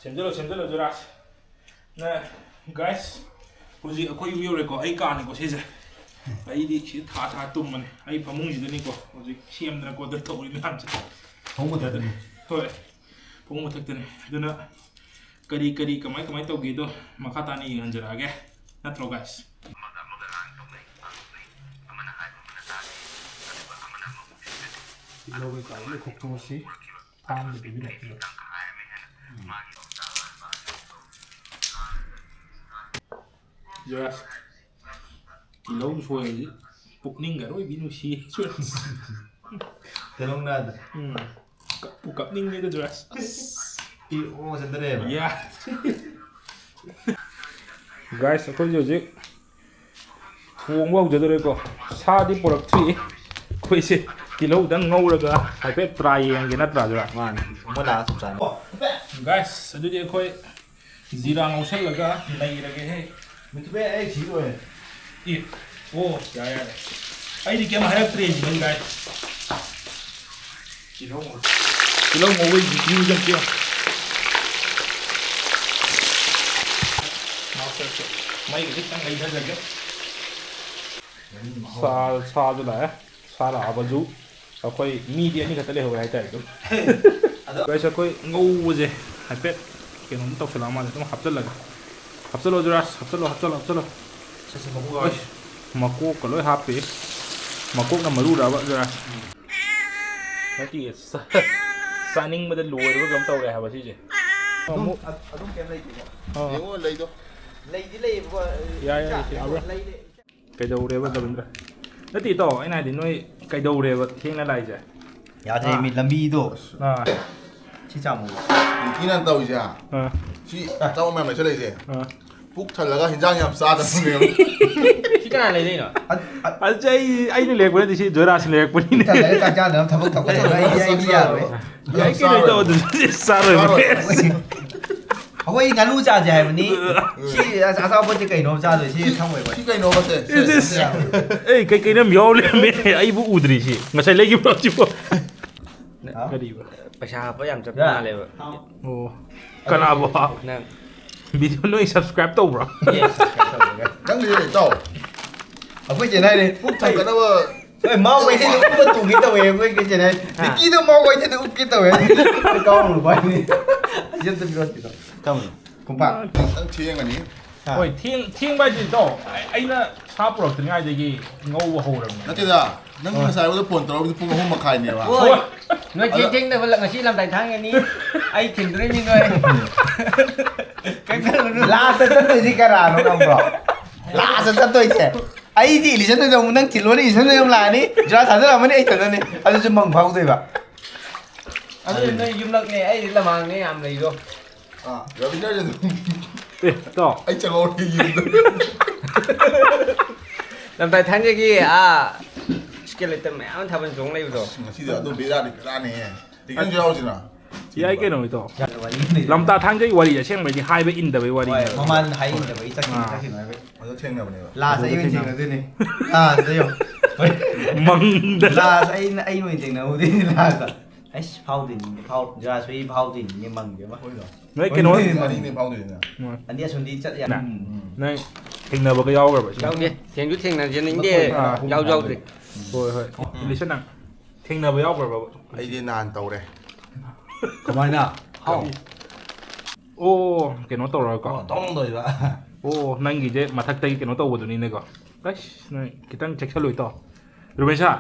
ꯁꯦꯝꯖꯜꯂꯣ ꯖꯨꯔꯥꯁ ꯅ ꯒꯥꯏꯁ ꯍꯧꯖꯤꯛ ꯑꯩꯈꯣꯏ ꯌꯨꯝ ꯌꯧꯔꯦꯀꯣ ꯑꯩ ꯀꯥꯅꯤꯀꯣ ꯁꯤꯁꯦ ꯑꯩꯗꯤ ꯁꯤ ꯊꯥ ꯇꯨꯝꯕꯅꯦ ꯑꯩ ꯐꯃꯨꯡꯁꯤꯗꯅꯤꯀꯣ ꯍꯧꯖꯤꯛ ꯁꯦꯝꯗꯅ ꯈꯣꯠꯇꯅ ꯇꯧꯔꯤ ꯃꯌꯥꯝꯁꯦ ꯐꯃꯨꯡ ꯃꯊꯛꯇꯅꯤ ꯍꯣꯏ ꯐꯃꯨꯡ ꯃꯊꯛꯇꯅꯤ ꯑꯗꯨꯅ ꯀꯔꯤ ꯀꯃꯥꯏ ꯇꯧꯒꯦꯗꯣ ꯃꯈꯥ ꯇꯥꯅ ꯌꯦꯡꯍꯟꯖꯔꯛꯑꯒꯦ ꯅꯠꯇ꯭ꯔꯣ ꯒꯥꯏꯁ ꯇꯤꯜꯍꯧ ꯀꯩꯀꯥ ꯂꯣꯏ ꯈꯣꯛꯇꯣꯛꯑꯁꯤ ꯐꯥꯔꯝꯗ ꯄꯤꯕꯤꯔꯛꯑꯦ ꯖꯨꯔꯥꯁ ꯇꯤꯜꯍꯧ ꯁꯣꯏꯔꯗꯤ ꯄꯨꯛꯅꯤꯡꯒ ꯑꯔꯣꯏꯕꯤ ꯅꯨꯡꯁꯤ ꯇꯦꯂꯣꯡꯅꯥꯗ ꯀꯞꯅꯤꯡꯉꯦꯗ ꯖꯨꯔꯥꯁ ꯑꯣ ꯆꯟꯗꯔꯦꯕ ꯌꯥ ꯒꯥꯏꯁ ꯑꯩꯈꯣꯏꯁꯦ ꯍꯧꯖꯤꯛ ꯊꯣꯡꯕ ꯍꯧꯖꯗꯣꯔꯦꯀꯣ ꯁꯥꯗꯤ ꯄꯨꯔꯛꯇ꯭ꯔꯤ ꯑꯩꯈꯣꯏꯁꯦ ꯇꯤꯜꯍꯧꯗꯪ ꯉꯧꯔꯒ ꯍꯥꯏꯐꯦꯠ ꯇ꯭ꯔꯥꯏ ꯌꯦꯡꯒꯦ ꯅꯠꯇ꯭ꯔꯥ ꯖꯨꯔꯥ ꯃꯥꯅꯦ ꯃꯣꯏ ꯂꯥꯛꯑ ꯆꯞ ꯆꯥꯅ ꯒꯥꯏꯁ ꯑꯗꯨꯗꯤ ꯑꯩꯈꯣꯏ ꯖꯤꯔꯥ ꯉꯧꯁꯜꯂꯒ ꯅꯩꯔꯒꯦꯍꯦ ꯃꯤꯊꯨꯕꯦ ꯑꯩ ꯁꯤ ꯂꯣꯏꯔꯦ ꯏ ꯑꯣ ꯌꯥꯔꯦ ꯑꯩꯗꯤ ꯀꯩꯝ ꯍꯥꯏꯔꯛꯇ꯭ꯔꯦ ꯅꯪ ꯒꯥꯏꯁ ꯇꯤꯜꯍꯧ ꯉꯧꯕꯩ ꯚꯤꯗꯤꯑꯣ ꯌꯥꯝ ꯄꯤꯌꯣ ꯃꯩꯒ ꯈꯤꯇꯪ ꯂꯩꯊꯖꯒꯦ ꯁꯥꯁꯨ ꯂꯥꯛꯑꯦ ꯁꯥ ꯂꯥꯛꯑꯕꯁꯨ ꯑꯩꯈꯣꯏ ꯃꯤꯗꯤ ꯑꯅꯤ ꯈꯛꯇ ꯂꯩꯍꯧꯋꯦ ꯍꯥꯏꯇꯥꯔꯦ ꯑꯗꯨꯝ ꯒꯥꯏꯁ ꯑꯩꯈꯣꯏ ꯉꯧꯕꯁꯦ ꯍꯥꯏꯐꯦꯠ ꯀꯩꯅꯣꯝ ꯇꯧꯁꯜꯂꯛꯑ ꯃꯥꯜꯂꯦ ꯑꯗꯨꯝ ꯍꯥꯞꯆꯜꯂꯣ ꯖꯨꯔꯥꯁ ꯍꯥꯞꯆꯜꯂꯣ ꯃꯀꯣꯛꯀ ꯂꯣꯏ ꯍꯥꯞꯄꯤ ꯃꯀꯣꯛꯅ ꯃꯔꯨꯔꯕ ꯖꯨꯔꯥꯁ ꯅꯠꯇꯦ ꯆꯥꯅꯤꯡꯕꯗ ꯂꯣꯏꯔꯕ ꯀꯩꯅꯣꯝ ꯇꯧꯔꯦ ꯍꯥꯏꯕ ꯁꯤꯁꯦ ꯑꯗꯨꯝ ꯀꯩꯝ ꯂꯩꯇꯦꯀꯣ ꯌꯦꯡꯉꯣ ꯂꯩꯗꯣ ꯂꯩꯗꯤ ꯂꯩꯌꯦꯕꯀꯣ ꯌꯥꯏ ꯀꯩꯗꯧꯔꯦꯕ ꯗꯕꯤꯟꯗ꯭ꯔ ꯅꯠꯇꯦ ꯏꯇꯥꯎ ꯑꯩꯅ ꯍꯥꯏꯗꯤ ꯅꯣꯏ ꯀꯩꯗꯧꯔꯦꯕ ꯊꯦꯡꯅ ꯂꯥꯛꯏꯁꯦ ꯌꯥꯗ꯭ꯔꯦ ꯃꯤ ꯂꯝꯕꯤꯗꯣ ꯁꯤ ꯆꯥꯃꯨ ꯅꯤꯡꯊꯤꯅ ꯇꯧꯔꯤꯁꯦ ꯁꯤ ꯆꯥꯎ ꯃꯌꯥꯝ ꯂꯩꯁꯜꯂꯛꯏꯁꯦ ꯄꯨꯛ ꯊꯜꯂꯒ ꯍꯤꯟꯖꯥꯡ ꯌꯥꯝ ꯆꯥꯗꯕꯅꯦꯕ ꯁꯤ ꯀꯅꯥ ꯂꯩꯗꯣꯏꯅꯣ ꯑꯗꯨ ꯑꯩꯅ ꯂꯩꯔꯛꯄ ꯅꯠꯇꯦ ꯁꯤ ꯖꯣꯔꯥꯁꯤ ꯂꯩꯔꯛꯄꯅꯤꯅꯦ ꯊꯜꯂꯒ ꯆꯥꯛ ꯆꯥꯗꯅ ꯊꯕꯛ ꯇꯧꯒꯗꯕ ꯑꯩꯗꯤ ꯌꯥꯔꯣꯏ ꯌꯥꯏ ꯀꯩꯅꯣ ꯏꯇꯥꯎ ꯑꯗꯨꯗꯤ ꯆꯥꯔꯣꯏꯕ ꯑꯩꯈꯣꯏ ꯉꯥꯅꯨ ꯆꯥꯁꯦ ꯍꯥꯏꯕꯅꯤ ꯁꯤ ꯑꯆꯥꯄꯣꯠꯁꯦ ꯀꯩꯅꯣ ꯆꯥꯗꯣꯏ ꯁꯤ ꯊꯝꯃꯣꯏꯕ ꯁꯤ ꯀꯩꯅꯣꯕꯁꯦ ꯑꯩ ꯀꯩꯅꯣꯝ ꯌꯥꯎ ꯂꯩꯔꯝꯃꯦ ꯑꯩꯕꯨ ꯎꯗ꯭ꯔꯤꯁꯤ ꯉꯁꯥꯏ ꯂꯩꯈꯤꯕ꯭ꯔꯣ ꯁꯤꯕꯣ ꯀꯔꯤꯕ ꯄꯩꯁꯥ ꯍꯥꯞꯄ ꯌꯥꯝ ꯆꯠꯄ ꯃꯥꯜꯂꯦꯕ ꯑꯣ ꯀꯅꯥꯕꯣ ꯅꯪ ꯚꯤꯗꯤꯑꯣ ꯅꯣꯏ ꯁꯕꯁꯀ꯭ꯔꯥꯏꯕ ꯇꯧꯕ꯭ꯔꯣ ꯅꯪꯒꯤꯁꯦ ꯏꯇꯥꯎ ꯑꯩꯈꯣꯏ ꯆꯦꯅ ꯍꯥꯏꯔꯦ ꯄꯨꯛ ꯊꯟꯒꯗꯕ ꯃꯥꯎ ꯀꯩꯊꯦꯜꯗ ꯎꯞꯄ ꯇꯣꯡꯒꯦ ꯇꯧꯋꯦ ꯑꯩꯈꯣꯏ ꯆꯦꯅ ꯅꯤꯀꯤꯗꯣ ꯃꯥꯎ ꯀꯩꯊꯦꯜꯗ ꯎꯞꯀꯦ ꯇꯧꯋꯦ ꯀꯥꯎꯔꯨꯕ ꯍꯥꯏꯅꯤ ꯑꯩ ꯑꯝꯇ ꯄꯤꯔꯣꯠꯄꯤꯗꯣ ꯀꯝꯕꯅꯣ ꯀꯨꯝꯄꯥ ꯅꯪ ꯊꯦꯡꯒꯅꯤ ꯍꯣꯏ ꯊꯦꯡꯕ ꯍꯥꯏꯁꯦ ꯏꯇꯥꯎ ꯑꯩꯅ ꯁꯥ ꯄꯨꯔꯛꯇ꯭ꯔꯤꯉꯩꯗꯒꯤ ꯉꯧꯕ ꯍꯧꯔꯕꯅꯦ ꯅꯠꯇꯦꯗ ꯅꯪ ꯉꯁꯥꯏ ꯑꯩꯉꯣꯟꯗ ꯐꯣꯟ ꯇꯧꯔꯛꯄꯗꯤ ꯄꯨꯡ 3:30ꯅꯦꯕ ꯍꯣꯏ ꯅꯣꯏ ꯊꯦꯡꯅꯕ ꯉꯁꯤ ꯂꯝꯗꯥꯏ ꯊꯥꯡꯒꯅꯤ ꯑꯩ ꯊꯤꯟꯗꯣꯏꯅꯤ ꯅꯣꯏ ꯂꯥꯁꯇ ꯆꯠꯇꯣꯏꯁꯤ ꯀꯅꯥꯅꯣ ꯈꯪꯕ꯭ꯔꯣ ꯂꯥꯁꯇ ꯆꯠꯇꯣꯏꯁꯦ ꯑꯩꯗꯤ ꯏꯂꯤꯁꯟꯗ ꯑꯃꯨꯛ ꯅꯪ ꯊꯤꯜꯂꯣꯅꯤ ꯏꯂꯤꯁꯟꯗ ꯑꯃꯨꯛ ꯂꯥꯛꯑꯅꯤ ꯖꯨꯔꯥ ꯊꯥꯖꯔꯝꯃꯅꯤ ꯑꯩ ꯊꯥꯖꯅꯤ ꯑꯗꯨꯁꯨ ꯃꯪ ꯐꯥꯎꯗꯣꯏꯕ ꯑꯗꯨ ꯅꯣꯏ ꯌꯨꯝꯂꯛꯅꯦ ꯑꯩꯗꯤ ꯂꯃꯥꯡꯅꯦ ꯌꯥꯝ ꯂꯩꯗꯣ ꯔꯕꯤꯟꯗ꯭ꯔꯁꯦ ꯑꯗꯨꯝ ꯏꯇꯥꯎ ꯑꯩ ꯆꯪꯍꯧꯔꯦ ꯌꯨꯝꯗ ꯂꯝꯗꯥꯏ ꯊꯥꯡꯒꯒꯤ ꯁ꯭ꯀꯦꯂꯦꯇꯟ ꯃꯌꯥꯝ ꯊꯥꯕꯜ ꯆꯣꯡ ꯂꯩꯕꯗꯣ ꯉꯁꯤꯗꯤ ꯑꯗꯨꯝ ꯕꯦꯔꯥꯅꯤꯍꯦ ꯇꯤꯀꯟꯁꯨ ꯌꯥꯎꯁꯤꯅ ꯌꯥꯏ ꯀꯩꯅꯣ ꯏꯇꯥꯎ ꯂꯝꯇꯥ ꯊꯥꯡꯖꯩ ꯋꯥꯔꯤ ꯑꯁꯦꯡꯕꯩꯗꯤ ꯍꯥꯏꯕ ꯏꯟꯗꯕꯩ ꯋꯥꯔꯤ ꯃꯃꯥꯟ ꯍꯥꯏꯗꯕꯩ ꯆꯠꯈꯤꯅꯣ ꯍꯥꯏꯕꯩ ꯑꯗꯨ ꯊꯦꯡꯅꯕꯅꯦꯕ ꯂꯥꯁ ꯑꯩ ꯑꯣꯏꯅ ꯊꯦꯡꯅꯗꯣꯏꯅꯤ ꯂꯥꯁꯇ ꯌꯣ ꯃꯪꯗ ꯂꯥꯁ ꯑꯩꯅ ꯑꯣꯏꯅ ꯊꯦꯡꯅꯍꯧꯗꯣꯏꯅꯤ ꯂꯥꯁꯇ ꯑꯩꯁ ꯐꯥꯎꯗꯣꯏꯅꯤꯅꯦ ꯖꯨꯔꯥꯁ ꯍꯣꯏ ꯐꯥꯎꯗꯣꯏꯅꯤꯅꯦ ꯃꯪꯗꯦ ꯑꯃ ꯅꯣꯏ ꯀꯩꯅꯣ ꯑꯅꯤꯅꯦ ꯐꯥꯎꯗꯣꯏꯁꯤꯅ ꯑꯅꯤ ꯑꯁꯣꯝꯗꯤ ꯆꯠ ꯌꯥ ꯅꯪ ꯊꯦꯡꯅꯕꯒ ꯌꯥꯎꯈ꯭ꯔꯕ ꯌꯥꯎꯗꯦ ꯊꯦꯡꯁꯨ ꯊꯦꯡꯅꯖꯅꯤꯡꯗꯦ ꯌꯥꯎꯗ꯭ꯔꯤ ꯍꯣꯏ ꯂꯤꯁꯟ ꯅꯪ ꯊꯦꯡꯅꯕ ꯌꯥꯎꯈ꯭ꯔꯕ ꯑꯩꯗꯤ ꯅꯍꯥꯟ ꯇꯧꯔꯦ ꯀꯃꯥꯏꯅ ꯍꯥꯎ ꯑꯣ ꯀꯩꯅꯣ ꯇꯧꯔꯒꯀꯣ ꯇꯧꯗꯣꯏꯕ ꯑꯣ ꯅꯪꯒꯤꯁꯦ ꯃꯊꯛꯇꯒꯤ ꯀꯩꯅꯣ ꯇꯧꯕꯗꯨꯅꯤꯅꯦꯀꯣ ꯑꯁ ꯅꯪ ꯈꯤꯇꯪ ꯆꯦꯛꯁꯜꯂꯨ ꯏꯇꯥꯎ ꯔꯨꯕꯦꯟꯁꯥ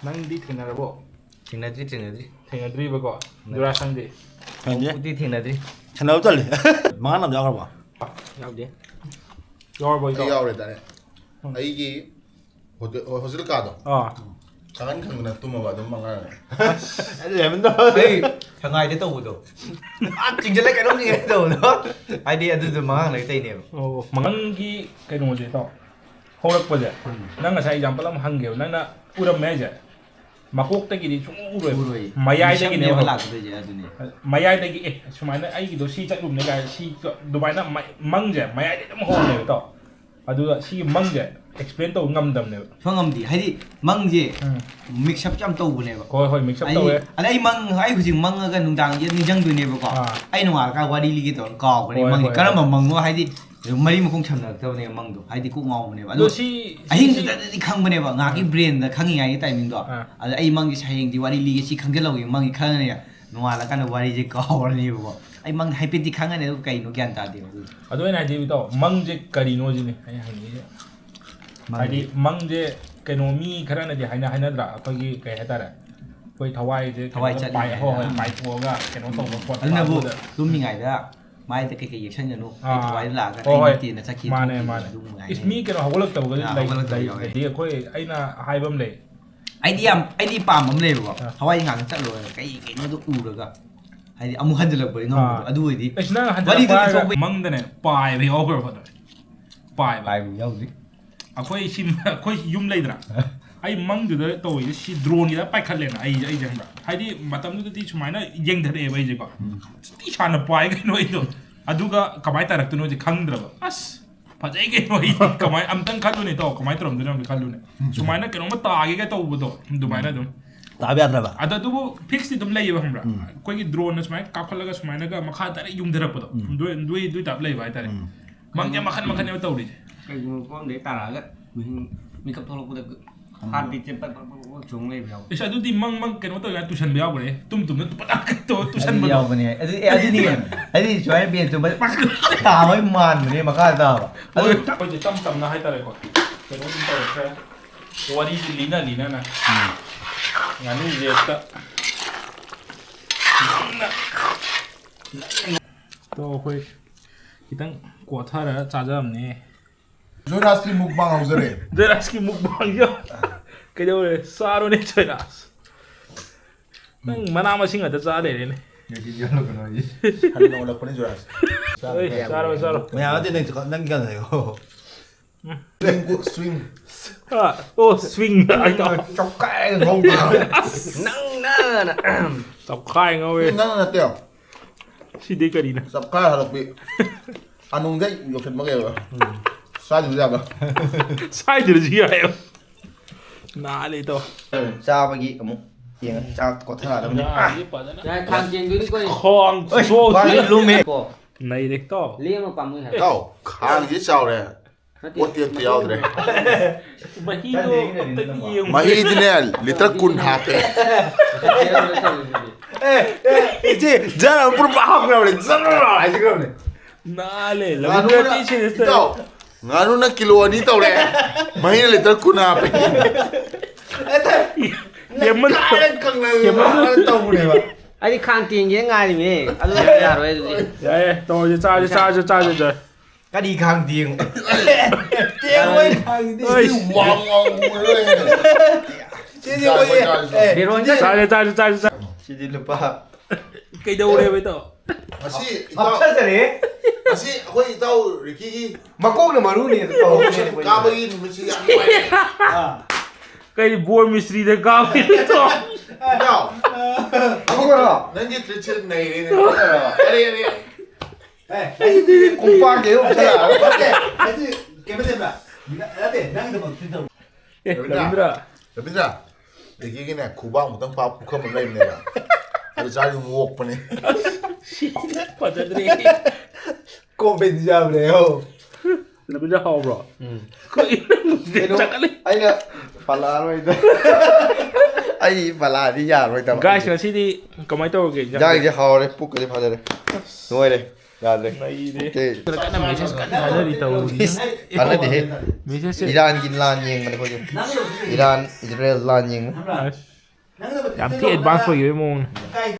ꯅꯪꯗꯤ ꯊꯦꯡꯅꯔꯕꯣ ꯊꯦꯡꯅꯗ꯭ꯔꯤꯕꯀꯣ ꯖꯨꯔꯥꯁ ꯅꯪꯗꯤ ꯎꯗꯤ ꯊꯦꯡꯅꯗ꯭ꯔꯤ ꯁꯥꯟꯅꯕ ꯆꯠꯂꯤ ꯃꯉꯥ ꯑꯃ ꯌꯥꯎꯈ꯭ꯔꯕ ꯌꯥꯎꯗꯦ ꯌꯥꯎꯔꯕꯣ ꯑꯩ ꯏꯇꯥꯎ ꯌꯥꯎꯔꯦ ꯇꯥꯔꯦ ꯑꯩꯒꯤ ꯍꯣꯁꯇꯦꯜ ꯀꯥꯗꯣ ꯈꯪꯍꯟꯗꯅ ꯇꯨꯝꯃꯕ ꯑꯗꯨꯝ ꯃꯉꯥꯏꯔꯦ ꯑꯩ ꯁꯉꯥꯏꯗ ꯇꯧꯕꯗꯣ ꯆꯤꯡꯁꯤꯜꯂ ꯀꯩꯅꯣꯝ ꯆꯤꯡꯁꯤꯜꯂ ꯇꯧꯕꯗꯣ ꯍꯥꯏꯗꯤ ꯑꯗꯨꯗꯣ ꯃꯉꯥꯡ ꯂꯩꯇꯩꯅꯦꯕ ꯑꯣ ꯃꯉꯪꯒꯤ ꯀꯩꯅꯣꯁꯦ ꯏꯇꯥꯎ ꯍꯧꯔꯛꯄꯁꯦ ꯅꯪ ꯉꯁꯥꯏ ꯑꯦꯛꯖꯥꯝꯄꯜ ꯑꯃ ꯍꯪꯒꯦꯕ ꯅꯪꯅ ꯎꯔꯝꯃꯦ ꯍꯥꯏꯁꯦ ꯃꯀꯣꯛꯇꯒꯤꯗꯤ ꯁꯨꯡꯎ ꯎꯔꯣꯏ ꯃꯌꯥꯏꯗꯒꯤꯅꯦꯕ ꯂꯥꯛꯀꯗꯣꯏꯁꯦ ꯑꯗꯨꯅꯦ ꯃꯌꯥꯏꯗꯒꯤ ꯁꯨꯃꯥꯏꯅ ꯑꯩꯒꯤꯗꯣ ꯁꯤ ꯆꯠꯂꯨꯕꯅꯦ ꯀꯥꯏ ꯁꯤ ꯑꯗꯨꯃꯥꯏꯅ ꯃꯪꯁꯦ ꯃꯌꯥꯏꯗꯒꯤ ꯑꯗꯨꯝ ꯍꯧꯔꯅꯦꯕ ꯏꯇꯥꯎ ꯑꯗꯨꯒ ꯁꯤꯒꯤ ꯃꯪꯁꯦ ꯑꯦꯛꯁꯄ꯭ꯂꯦꯟ ꯇꯧꯕ ꯉꯝꯗꯕꯅꯦꯕ ꯐꯪꯉꯝꯗꯤ ꯍꯥꯏꯗꯤ ꯃꯪꯁꯦ ꯃꯤꯛꯁ ꯑꯞ ꯌꯥꯝ ꯇꯧꯕꯅꯦꯕ ꯍꯣꯏ ꯍꯣꯏ ꯃꯤꯛꯁ ꯑꯞ ꯇꯧꯋꯦ ꯑꯗ ꯑꯩ ꯍꯧꯖꯤꯛ ꯃꯪꯉꯒ ꯅꯨꯡꯗꯥꯡꯁꯦ ꯅꯤꯡꯁꯤꯡꯗꯣꯏꯅꯦꯕꯀꯣ ꯑꯩ ꯅꯣꯡꯉꯥꯜꯂꯀꯥꯟ ꯋꯥꯔꯤ ꯂꯤꯒꯦ ꯇꯧꯔ ꯀꯥꯎꯈ꯭ꯔꯦ ꯃꯪꯁꯦ ꯀꯔꯝꯕ ꯃꯪꯅꯣ ꯍꯥꯏꯗꯤ ꯃꯔꯤ ꯃꯈꯣꯡ ꯁꯝꯅꯔꯛꯇꯕꯅꯦꯕ ꯃꯪꯗꯣ ꯍꯥꯏꯗꯤ ꯀꯣꯛ ꯉꯥꯎꯕꯅꯦꯕ ꯑꯗꯣ ꯑꯍꯤꯡꯗꯨꯗꯗꯤ ꯈꯪꯕꯅꯦꯕ ꯉꯥꯏꯍꯥꯛꯀꯤ ꯕ꯭ꯔꯦꯟꯗ ꯈꯪꯉꯤꯉꯥꯏꯒꯤ ꯇꯥꯏꯃꯤꯡꯗꯣ ꯑꯗ ꯑꯩ ꯃꯪꯒꯤ ꯍꯌꯦꯡꯗꯤ ꯋꯥꯔꯤ ꯂꯤꯒꯦ ꯁꯤ ꯈꯪꯖꯤꯜꯍꯧꯒꯦ ꯃꯪꯒꯤ ꯈꯪꯉꯅꯤ ꯅꯣꯡꯉꯥꯜꯂꯀꯥꯟꯗ ꯋꯥꯔꯤꯁꯦ ꯀꯥꯎꯔꯅꯦꯕꯀꯣ ꯑꯩ ꯃꯪ ꯍꯥꯏꯐꯦꯠꯇꯤ ꯈꯪꯉꯅꯤ ꯑꯗꯨ ꯀꯩꯅꯣ ꯒ꯭ꯌꯥꯟ ꯇꯥꯗꯦꯕ ꯑꯗꯨ ꯑꯩꯅ ꯍꯥꯏꯗꯤ ꯏꯇꯥꯎ ꯃꯪꯁꯦ ꯀꯔꯤꯅꯣ ꯁꯤꯅꯤ ꯑꯩꯅ ꯍꯪꯉꯤꯁꯦ ꯍꯥꯏꯗꯤ ꯃꯪꯁꯦ ꯀꯩꯅꯣ ꯃꯤ ꯈꯔꯅꯗꯤ ꯍꯥꯏꯅꯗ꯭ꯔꯥ ꯑꯩꯈꯣꯏꯒꯤ ꯀꯩ ꯍꯥꯏꯇꯥꯔꯦ ꯑꯩꯈꯣꯏ ꯊꯋꯥꯏꯁꯦ ꯄꯥꯏꯊꯣꯛꯑꯒ ꯀꯩꯅꯣ ꯇꯧꯕ ꯈꯣꯠꯄ ꯑꯗꯨꯅꯕꯨ ꯇꯨꯝꯃꯤꯉꯩꯗ ꯃꯥꯏꯗ ꯀꯩꯀꯩ ꯌꯦꯛꯁꯟꯒꯅꯨ ꯑꯩ ꯊꯋꯥꯏꯗ ꯂꯥꯛꯑꯒ ꯑꯩ ꯅꯠꯇꯦꯅ ꯆꯠꯈꯤ ꯃꯥꯅꯦ ꯏꯁ ꯃꯤ ꯀꯩꯅꯣ ꯍꯧꯒꯠꯂꯛꯇꯕꯒꯗꯤ ꯂꯩ ꯑꯩꯈꯣꯏ ꯑꯩꯅ ꯍꯥꯏꯕ ꯑꯃ ꯂꯩ ꯑꯩꯗꯤ ꯄꯥꯝꯕ ꯑꯃ ꯂꯩꯌꯦꯕꯀꯣ ꯊꯋꯥꯏ ꯉꯥꯛꯇ ꯆꯠꯂꯣꯏ ꯀꯩꯅꯣꯗꯣ ꯎꯔꯒ ꯍꯥꯏꯗꯤ ꯑꯃꯨꯛ ꯍꯟꯖꯤꯜꯂꯛꯄꯗꯤ ꯉꯝꯕꯗꯣ ꯑꯗꯨ ꯑꯣꯏꯗꯤ ꯅꯪ ꯍꯟꯖꯤꯜꯂꯛꯄ ꯃꯪꯗꯅꯦ ꯄꯥꯏꯕ ꯌꯥꯎꯈ꯭ꯔꯕ ꯄꯥꯏꯕ ꯌꯥꯎꯗ꯭ꯔꯤ ꯑꯩꯈꯣꯏ ꯌꯨꯝ ꯂꯩꯗ꯭ꯔꯥ ꯑꯩ ꯃꯪꯗꯨꯗ ꯇꯧꯔꯤꯁꯦ ꯁꯤ ꯗ꯭ꯔꯣꯟꯒꯤꯗ ꯄꯥꯏꯈꯠꯂꯦꯅ ꯑꯩꯁꯦ ꯈꯪꯕ꯭ꯔꯥ ꯍꯥꯏꯗꯤ ꯃꯇꯝꯗꯨꯗꯗꯤ ꯁꯨꯃꯥꯏꯅ ꯌꯦꯡꯊꯔꯛꯑꯦꯕ ꯑꯩꯁꯦꯀꯣ ꯇꯤ ꯁꯥꯟꯅ ꯄꯥꯏ ꯀꯩꯅꯣ ꯑꯩꯗꯣ ꯑꯗꯨꯒꯀꯃꯥꯏꯅ ꯇꯥꯔꯛꯇꯣꯏꯅꯣꯁꯦ ꯈꯪꯗ꯭ꯔꯕ ꯑꯁ ꯐꯖꯩ ꯀꯩꯅꯣ ꯑꯩ ꯀꯃꯥꯏꯅ ꯑꯝꯇꯪ ꯈꯜꯂꯨꯅꯦ ꯇꯧ ꯀꯃꯥꯏꯅ ꯇꯧꯔꯝꯗꯣꯏꯅꯣ ꯑꯝꯇ ꯈꯜꯂꯨꯅꯦ ꯁꯨꯃꯥꯏꯅ ꯀꯩꯅꯣꯝꯃ ꯇꯥꯒꯦꯒ ꯇꯧꯕꯗꯣ ꯑꯗꯨꯃꯥꯏꯅ ꯑꯗꯨꯝ ꯇꯥꯕ ꯌꯥꯗ꯭ꯔꯕ ꯑꯗꯨꯕꯨ ꯐꯤꯛꯁꯇꯤ ꯑꯗꯨꯝ ꯂꯩꯌꯦꯕ ꯈꯪꯕ꯭ꯔꯥ ꯑꯩꯈꯣꯏꯒꯤ ꯗ꯭ꯔꯣꯟꯅ ꯁꯨꯃꯥꯏꯅ ꯀꯥꯞꯈꯠꯂꯒ ꯁꯨꯃꯥꯏꯅꯒ ꯃꯈꯥ ꯗꯥꯏꯔꯦꯛ ꯌꯨꯡꯊꯔꯛꯄꯗꯣ ꯑꯗꯨꯏ ꯇꯥꯏꯞ ꯂꯩꯕ ꯍꯥꯏꯇꯥꯔꯦ ꯃꯪꯁꯦ ꯃꯈꯟ ꯃꯈꯟꯅꯦꯕ ꯇꯧꯔꯤꯁꯦ ꯀꯩꯒꯨꯝꯕ ꯄꯣꯝꯗꯩ ꯇꯥꯔꯛꯑꯒ ꯃꯤꯀꯞ ꯊꯣꯛꯂꯛꯄꯗ ꯍꯥꯔꯠ ꯕꯤꯠꯁꯦ ꯆꯣꯡ ꯂꯩꯕ ꯌꯥꯎꯋꯦ ꯏꯁ ꯑꯗꯨꯗꯤ ꯃꯪ ꯀꯩꯅꯣ ꯇꯧꯔꯒ ꯇꯨꯁꯟꯕ ꯌꯥꯎꯈ꯭ꯔꯦ ꯇꯨꯝꯅ ꯇꯨꯁꯟꯕꯗꯣ ꯌꯥꯎꯕꯅꯦ ꯑꯗꯨꯅꯤ ꯍꯥꯏꯗꯤ ꯁꯨꯃꯥꯏꯅ ꯕꯦꯟ ꯇꯨꯝꯕ ꯇꯥꯕꯩ ꯃꯥꯟꯕꯅꯦ ꯃꯈꯥꯗ ꯇꯥꯕ ꯑꯗꯨ ꯑꯩꯈꯣꯏꯁꯦ ꯇꯝ ꯇꯝꯅ ꯍꯥꯏꯇꯥꯔꯦꯀꯣ ꯀꯩꯅꯣ ꯑꯗꯨꯝ ꯇꯧꯔꯛꯈ꯭ꯔꯦ ꯋꯥꯔꯤꯁꯤ ꯂꯤꯅꯅ ꯉꯥꯅꯨꯁꯦ ꯍꯦꯛꯇ ꯇꯣ ꯑꯩꯈꯣꯏ ꯈꯤꯇꯪ ꯀꯣꯊꯔꯒ ꯆꯥꯖꯕꯅꯦ ꯖꯣꯏꯔꯥꯖꯀꯤ ꯃꯨꯛꯕꯥꯡ ꯍꯧꯖꯔꯦ ꯖꯣꯏꯔꯥꯖꯀꯤ ꯃꯨꯛꯕꯥꯡꯁꯦ ꯀꯩꯗꯧꯔꯦ ꯆꯥꯔꯣꯅꯦ ꯖꯣꯏꯔꯥꯖ ꯅꯪ ꯃꯅꯥ ꯃꯁꯤꯡ ꯉꯥꯛꯇ ꯆꯥ ꯂꯩꯔꯦꯅꯦ ꯍꯟꯅ ꯑꯣꯜꯂꯛꯄꯅꯤ ꯖꯣꯏꯔꯥꯖ ꯆꯥꯔꯣ ꯃꯌꯥꯝꯗꯤ ꯅꯪ ꯀꯩꯅꯣ 스윙 스윙 ꯆꯧꯀꯥꯏꯒ ꯉꯧꯕ ꯅꯪꯅ ꯆꯞꯈꯥꯏ ꯉꯧꯋꯦ ꯅꯪꯅ ꯅꯠꯇꯦ요 시대 거리나 ꯆꯞꯈꯥꯏ ꯍꯜꯂꯛꯄꯤ 안웅대 욕심먹어요 쏴주지 않아 사이드를 지어요 나래도 ꯆꯥꯕꯒꯤ ꯑꯃꯨꯛ ꯌꯦꯡꯉ ꯆꯥ ꯀꯣꯊꯔꯛꯑꯗꯕꯅꯤ 야 강진들이 거의 콩 ꯂꯨꯝꯃꯦ 나이래 또 리에만 빠무이 해. ꯇꯥꯎ ꯈꯥꯡꯁꯤ ꯆꯥꯎꯔꯦ ꯄꯣꯠꯇꯤ ꯑꯝꯇ ꯌꯥꯎꯗ꯭ꯔꯦ 마히도 어떤 ꯃꯍꯤꯗꯤꯅꯦ ꯂꯤꯇꯔ 10 ꯍꯥꯞꯄꯦ 이제 잘 앞으로 막 그러네 zzz 하지 그러네 나래 라면 띠치했어 ꯉꯥꯅꯨꯅ ꯀꯤꯂꯣ 2 ꯇꯧꯔꯦ ꯃꯍꯤꯅ ꯂꯤꯇꯔ 10 ꯍꯥꯞꯄꯦ 예문 예문 떠보네봐 아니 강띵게 ngài 아주 야로 해주지. 야예 또 이제 짜자 ꯀꯔꯤ ꯈꯥꯡ ꯇꯦꯡ 짜자 ꯁꯤꯗꯤ ꯂꯨꯄꯥ ꯀꯩꯗꯧꯔꯦ ꯕꯩꯇꯣ ꯑꯁꯤ ꯍꯥꯞꯊꯖꯔꯦ ꯑꯁꯤ ꯑꯩꯈꯣꯏ ꯏꯇꯥꯎ ꯔꯤꯀꯤꯒꯤ ꯃꯀꯣꯛꯅ ꯃꯔꯨꯅꯤ ꯀꯥꯕꯒꯤ ꯅꯨꯃꯤꯠꯁꯤ ꯌꯥꯝ ꯅꯨꯡꯉꯥꯏꯔꯦ ꯀꯩ ꯕꯣꯔ ꯃꯤꯁꯇ꯭ꯔꯤꯗ ꯀꯥꯕꯩꯇꯣ ꯏꯇꯥꯎ ꯑꯃꯨꯛꯀꯔꯣ ꯅꯪꯒꯤ ꯇ꯭ꯔꯤꯠꯁꯦ ꯅꯩꯔꯦꯅꯦ ꯑꯔꯦ ꯀꯣꯝꯄꯥꯛꯀꯤ ꯑꯃꯨꯛ ꯔꯕꯤꯟꯗ꯭ꯔ ꯔꯕꯤꯟꯗ꯭ꯔ ꯔꯤꯀꯤꯒꯤꯅꯦ ꯈꯨꯕꯥꯛꯃꯨꯛꯇꯪ ꯄꯥꯛ ꯄꯨꯈꯝ ꯑꯃ ꯂꯩꯕꯅꯦꯕ ꯑꯗꯨ ꯆꯥꯔꯤ ꯑꯗꯨꯝ ꯑꯣꯛꯄꯅꯦ ꯐꯖꯗ꯭ꯔꯦ ꯀꯣꯝꯄꯦꯟ ꯆꯥꯕꯅꯦ ꯔꯕꯤꯟꯗ꯭ꯔ ꯍꯥꯎꯕ꯭ꯔꯣ ꯑꯩꯅ ꯄꯜꯂꯛꯑꯔꯣꯏꯗ ꯑꯩ ꯄꯜꯂꯛꯑꯗꯤ ꯌꯥꯔꯣꯏꯗꯕ ꯒꯥꯏꯁ ꯉꯁꯤꯗꯤ ꯀꯃꯥꯏꯅ ꯇꯧꯔꯒꯦ ꯏꯟꯖꯥꯡꯁꯦ ꯍꯥꯎꯔꯦ ꯄꯨꯛꯀꯗꯤ ꯐꯖꯔꯦ ꯅꯣꯏꯔꯦ ꯌꯥꯗ꯭ꯔꯦ ꯀꯟꯅ ꯃꯦꯁꯦꯁ ꯀꯟꯅ ꯊꯥꯖꯔꯤ ꯇꯧꯔꯤ ꯀꯥꯟꯅꯗꯦꯍꯦ ꯃꯦꯁꯦꯁꯁꯦ ꯏꯔꯥꯟꯒꯤ ꯂꯥꯟ ꯌꯦꯡꯕꯅꯦ ꯑꯩꯈꯣꯏꯁꯦ ꯏꯔꯥꯟ ꯏꯖꯔꯦꯜ ꯂꯥꯟ ꯌꯦꯡꯕ ꯌꯥꯝ ꯊꯤ ꯑꯦꯗꯚꯥꯟꯁ ꯑꯣꯏꯈꯤꯕꯩ ꯃꯑꯣꯡꯅꯦ